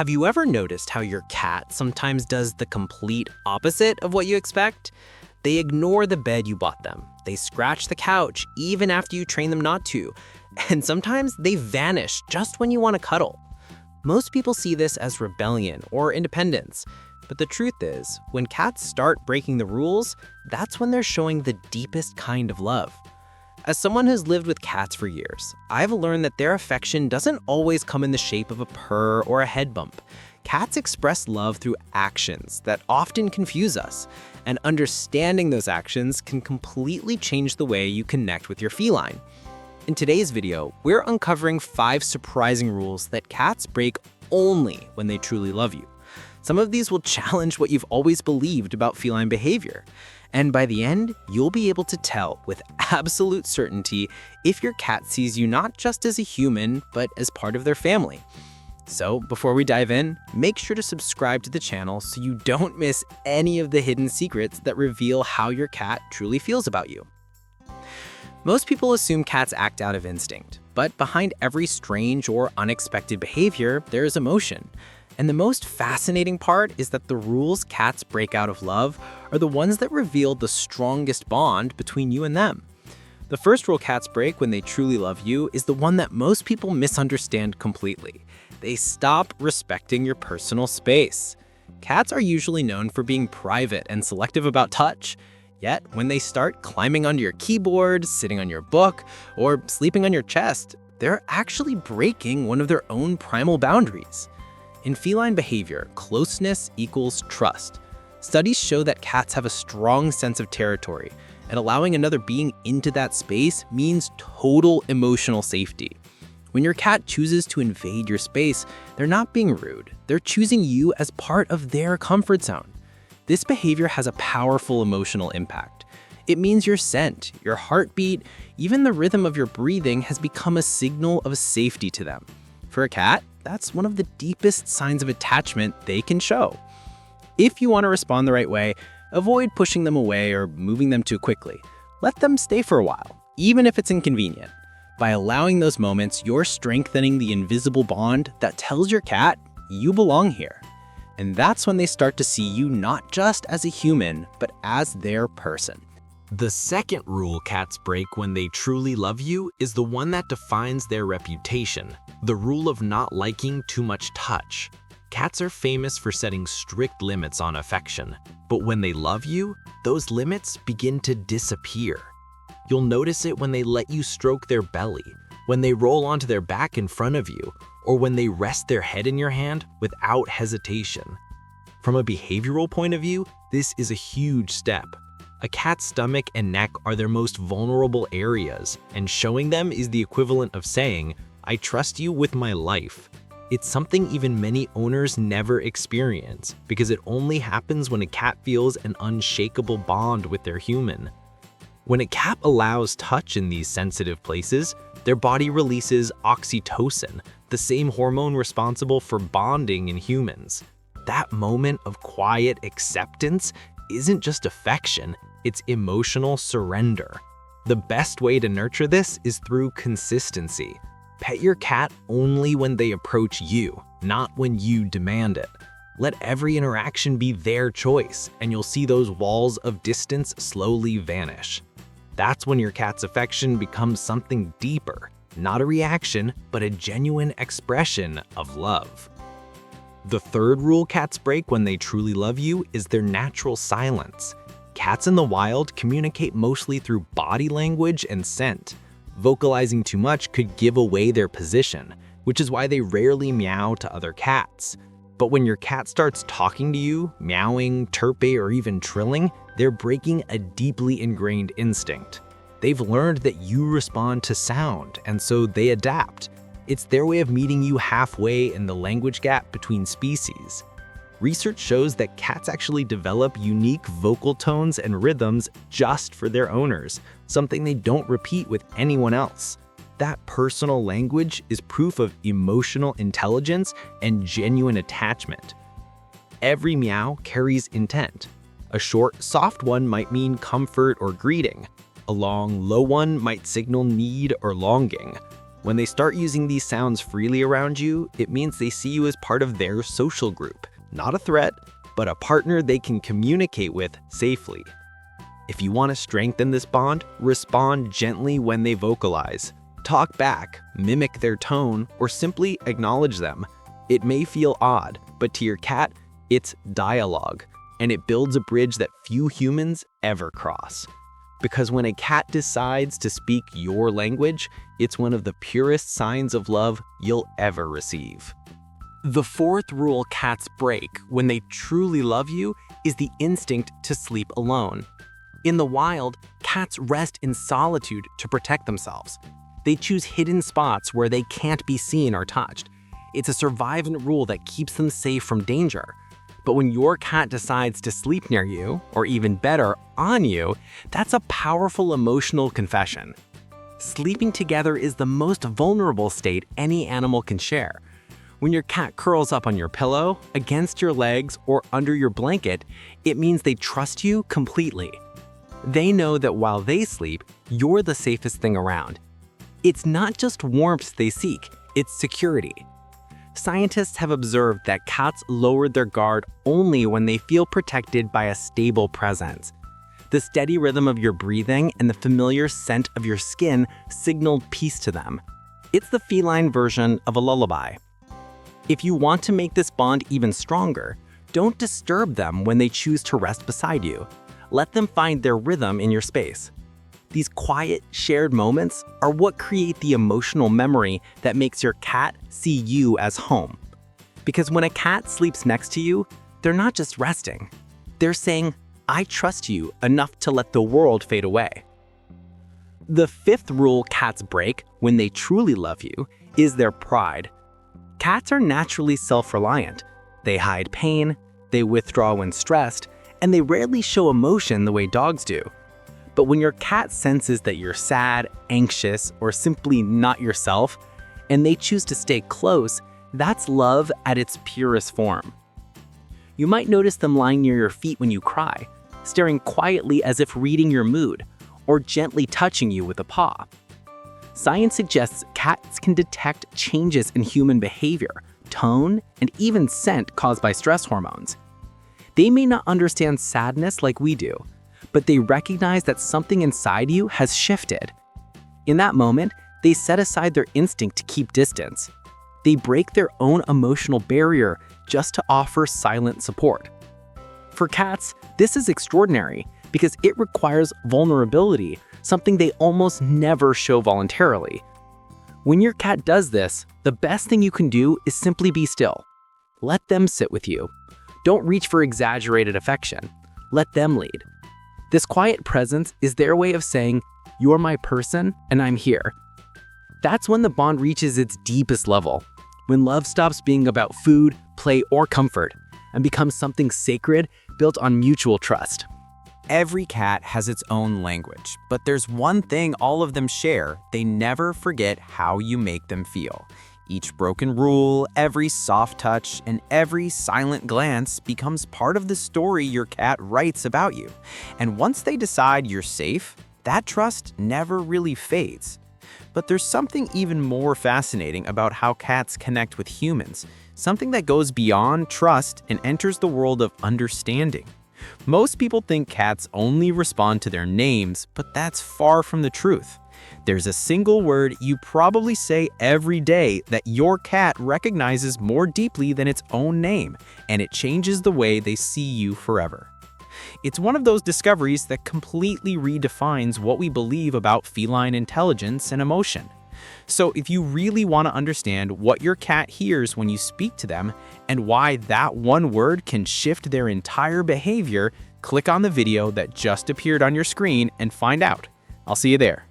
Have you ever noticed how your cat sometimes does the complete opposite of what you expect? They ignore the bed you bought them. They scratch the couch even after you train them not to. And sometimes they vanish just when you want to cuddle. Most people see this as rebellion or independence. But the truth is, when cats start breaking the rules, that's when they're showing the deepest kind of love. As someone who's lived with cats for years, I've learned that their affection doesn't always come in the shape of a purr or a head bump. Cats express love through actions that often confuse us, and understanding those actions can completely change the way you connect with your feline. In today's video, we're uncovering 5 surprising rules that cats break only when they truly love you. Some of these will challenge what you've always believed about feline behavior. And by the end, you'll be able to tell with absolute certainty if your cat sees you not just as a human, but as part of their family. So before we dive in, make sure to subscribe to the channel so you don't miss any of the hidden secrets that reveal how your cat truly feels about you. Most people assume cats act out of instinct, but behind every strange or unexpected behavior, there is emotion. And the most fascinating part is that the rules cats break out of love are the ones that reveal the strongest bond between you and them. The first rule cats break when they truly love you is the one that most people misunderstand completely. They stop respecting your personal space. Cats are usually known for being private and selective about touch. Yet, when they start climbing onto your keyboard, sitting on your book, or sleeping on your chest, they're actually breaking one of their own primal boundaries. In feline behavior, closeness equals trust. Studies show that cats have a strong sense of territory, and allowing another being into that space means total emotional safety. When your cat chooses to invade your space, they're not being rude. They're choosing you as part of their comfort zone. This behavior has a powerful emotional impact. It means your scent, your heartbeat, even the rhythm of your breathing has become a signal of safety to them. For a cat, that's one of the deepest signs of attachment they can show. If you want to respond the right way, avoid pushing them away or moving them too quickly. Let them stay for a while, even if it's inconvenient. By allowing those moments, you're strengthening the invisible bond that tells your cat you belong here. And that's when they start to see you not just as a human, but as their person. The second rule cats break when they truly love you is the one that defines their reputation, the rule of not liking too much touch. Cats are famous for setting strict limits on affection, but when they love you, those limits begin to disappear. You'll notice it when they let you stroke their belly, when they roll onto their back in front of you, or when they rest their head in your hand without hesitation. From a behavioral point of view, this is a huge step. A cat's stomach and neck are their most vulnerable areas, and showing them is the equivalent of saying, "I trust you with my life." It's something even many owners never experience, because it only happens when a cat feels an unshakable bond with their human. When a cat allows touch in these sensitive places, their body releases oxytocin, the same hormone responsible for bonding in humans. That moment of quiet acceptance isn't just affection, it's emotional surrender. The best way to nurture this is through consistency. Pet your cat only when they approach you, not when you demand it. Let every interaction be their choice, and you'll see those walls of distance slowly vanish. That's when your cat's affection becomes something deeper, not a reaction, but a genuine expression of love. The third rule cats break when they truly love you is their natural silence. Cats in the wild communicate mostly through body language and scent. Vocalizing too much could give away their position, which is why they rarely meow to other cats. But when your cat starts talking to you, meowing, chirping, or even trilling, they're breaking a deeply ingrained instinct. They've learned that you respond to sound, and so they adapt. It's their way of meeting you halfway in the language gap between species. Research shows that cats actually develop unique vocal tones and rhythms just for their owners, something they don't repeat with anyone else. That personal language is proof of emotional intelligence and genuine attachment. Every meow carries intent. A short, soft one might mean comfort or greeting. A long, low one might signal need or longing. When they start using these sounds freely around you, it means they see you as part of their social group, not a threat, but a partner they can communicate with safely. If you want to strengthen this bond, respond gently when they vocalize. Talk back, mimic their tone, or simply acknowledge them. It may feel odd, but to your cat, it's dialogue, and it builds a bridge that few humans ever cross. Because when a cat decides to speak your language, it's one of the purest signs of love you'll ever receive. The fourth rule cats break when they truly love you is the instinct to sleep alone. In the wild, cats rest in solitude to protect themselves. They choose hidden spots where they can't be seen or touched. It's a survival rule that keeps them safe from danger. But when your cat decides to sleep near you, or even better, on you, that's a powerful emotional confession. Sleeping together is the most vulnerable state any animal can share. When your cat curls up on your pillow, against your legs, or under your blanket, it means they trust you completely. They know that while they sleep, you're the safest thing around. It's not just warmth they seek, it's security. Scientists have observed that cats lower their guard only when they feel protected by a stable presence. The steady rhythm of your breathing and the familiar scent of your skin signal peace to them. It's the feline version of a lullaby. If you want to make this bond even stronger, don't disturb them when they choose to rest beside you. Let them find their rhythm in your space. These quiet, shared moments are what create the emotional memory that makes your cat see you as home. Because when a cat sleeps next to you, they're not just resting. They're saying, "I trust you enough to let the world fade away." The fifth rule cats break when they truly love you is their pride. Cats are naturally self-reliant. They hide pain, they withdraw when stressed, and they rarely show emotion the way dogs do. But when your cat senses that you're sad, anxious, or simply not yourself, and they choose to stay close, that's love at its purest form. You might notice them lying near your feet when you cry, staring quietly as if reading your mood, or gently touching you with a paw. Science suggests cats can detect changes in human behavior, tone, and even scent caused by stress hormones. They may not understand sadness like we do, but they recognize that something inside you has shifted. In that moment, they set aside their instinct to keep distance. They break their own emotional barrier just to offer silent support. For cats, this is extraordinary because it requires vulnerability, something they almost never show voluntarily. When your cat does this, the best thing you can do is simply be still. Let them sit with you. Don't reach for exaggerated affection. Let them lead. This quiet presence is their way of saying, "You're my person and I'm here." That's when the bond reaches its deepest level, when love stops being about food, play, or comfort, and becomes something sacred built on mutual trust. Every cat has its own language, but there's one thing all of them share: they never forget how you make them feel. Each broken rule, every soft touch, and every silent glance becomes part of the story your cat writes about you. And once they decide you're safe, that trust never really fades. But there's something even more fascinating about how cats connect with humans, something that goes beyond trust and enters the world of understanding. Most people think cats only respond to their names, but that's far from the truth. There's a single word you probably say every day that your cat recognizes more deeply than its own name, and it changes the way they see you forever. It's one of those discoveries that completely redefines what we believe about feline intelligence and emotion. So if you really want to understand what your cat hears when you speak to them and why that one word can shift their entire behavior, click on the video that just appeared on your screen and find out. I'll see you there.